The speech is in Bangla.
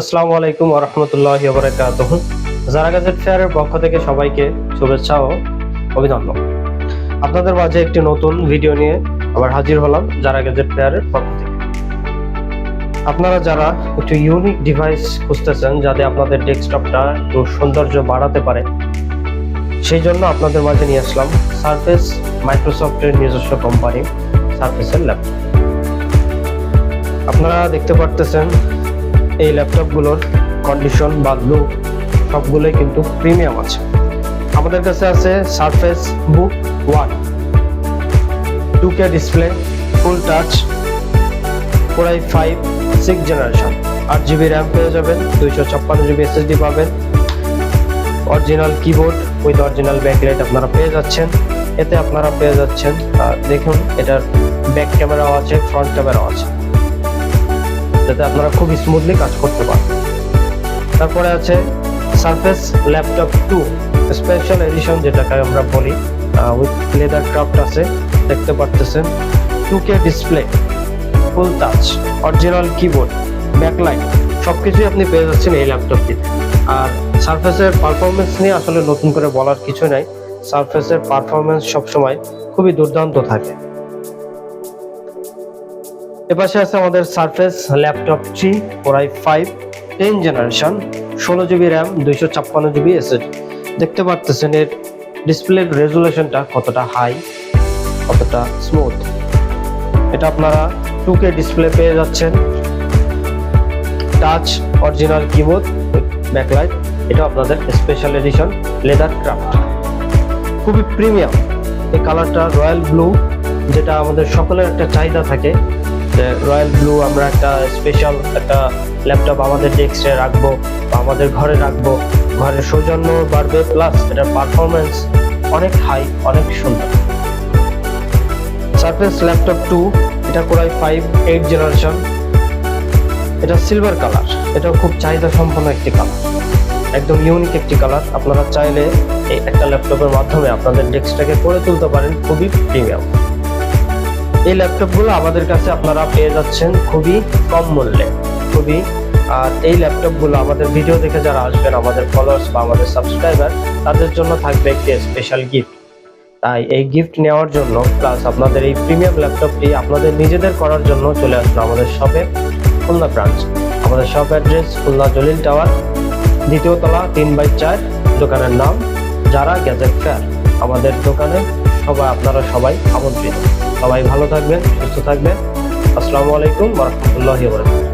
আসসালামু আলাইকুম ওয়া রাহমাতুল্লাহি ওয়া বারাকাতুহু। জারা গ্যাজেট ফেয়ারের পক্ষ থেকে সবাইকে শুভেচ্ছা ও অভিনন্দন। আপনাদের মাঝে একটি নতুন ভিডিও নিয়ে আবার হাজির হলাম জারা গ্যাজেট ফেয়ারের পক্ষ থেকে। আপনারা যারা একটু ইউনিক ডিভাইস খুঁজতেছেন যাতে আপনাদের ডেস্কটপটা একটু সৌন্দর্য বাড়াতে পারে, সেই জন্য আপনাদের মাঝে নিয়ে আসলাম সারফেস মাইক্রোসফটের নিজস্ব কোম্পানি সারফেসের ল্যাপটপ। আপনারা দেখতে পারতেছেন এই ল্যাপটপগুলোর কন্ডিশন বা লুক সবগুলোই কিন্তু প্রিমিয়াম আছে। আমাদের কাছে আছে সারফেস বুক 1 2K ডিসপ্লে, ফুল touch, Core i5 6th generation, 8GB RAM পেয়ে যাবেন, 256GB SSD পাবেন, original keyboard with original backlight আপনারা পেয়ে যাচ্ছেন। এতে আপনারা পেয়ে যাচ্ছেন দেখুন এটার ব্যাক ক্যামেরাও আছে, ফ্রন্ট ক্যামেরাও আছে, যাতে আপনারা খুব স্মুথলি কাজ করতে পারেন। তারপরে আছে সারফেস ল্যাপটপ 2 স্পেশাল এডিশন, যেটাকে আমরা বলি, উইথ লেদার ক্রাফট আছে, দেখতে পারতেছেন। 2K ডিসপ্লে, ফুল টাচ, অরিজিনাল কিবোর্ড, ব্যাকলাইট সবকিছুই আপনি পেয়ে যাচ্ছেন এই ল্যাপটপটিতে। আর সারফেসের পারফরমেন্স নিয়ে আসলে নতুন করে বলার কিছু নাই। সারফেসের পারফরমেন্স সবসময় খুবই দুর্দান্ত থাকে। এপাশে আছে আমাদের surface laptop 3 Core i5 10th generation, 16GB RAM, 256GB SSD। দেখতে পারতেছেন এর ডিসপ্লের রেজুলেশনটা কতটা হাই, কতটা স্মুথ। এটা আপনারা 2K ডিসপ্লে পেয়ে যাচ্ছেন, টাচ, অরিজিনাল কিবোর্ড, ব্যাকলাইট। এটা আপনাদের স্পেশাল এডিশন লেদার ক্রাফট, খুবই প্রিমিয়াম। এই কালারটা রয়্যাল ব্লু, যেটা আমাদের সকলের একটা চাহিদা থাকে যে রয়্যাল ব্লু আমরা একটা স্পেশাল একটা ল্যাপটপ আমাদের ডেস্কে রাখবো বা আমাদের ঘরে রাখবো, ঘরের সৌজন্য বাড়বে, প্লাস এটার পারফরমেন্স অনেক হাই, অনেক সুন্দর। সারফেস ল্যাপটপ 2, এটা Core i5 8th জেনারেশন, এটা সিলভার কালার। এটাও খুব চাহিদা সম্পন্ন একটি কালার, একদম ইউনিক একটি কালার। আপনারা চাইলে এই একটা ল্যাপটপের মাধ্যমে আপনাদের ডেস্কটাকে করে তুলতে পারেন খুবই প্রিমিয়াম। এই ল্যাপটপগুলো আমাদের কাছে আপনারা পেয়ে যাচ্ছেন খুবই কম মূল্যে, খুবই। আর এই ল্যাপটপগুলো আমাদের ভিডিও দেখে যারা আসবেন, আমাদের ফলোয়ার্স বা আমাদের সাবস্ক্রাইবার, তাদের জন্য থাকবে একটি স্পেশাল গিফট। তাই এই গিফট নেওয়ার জন্য প্লাস আপনাদের এই প্রিমিয়াম ল্যাপটপটি আপনাদের নিজেদের করার জন্য চলে আসুন আমাদের শপে, খুলনা ব্রাঞ্চ। আমাদের shop address Khulna Jalil tower, 2য় তলা, 3/4। দোকানের নাম জারা গ্যাজেট ফেয়ার। আমাদের দোকানে আপনারা সবাই আমন্ত্রিত। সবাই ভালো থাকবেন, সুস্থ থাকবেন। আসসালামু আলাইকুম ওয়া রাহমাতুল্লাহি ওয়া বারাকাতুহু।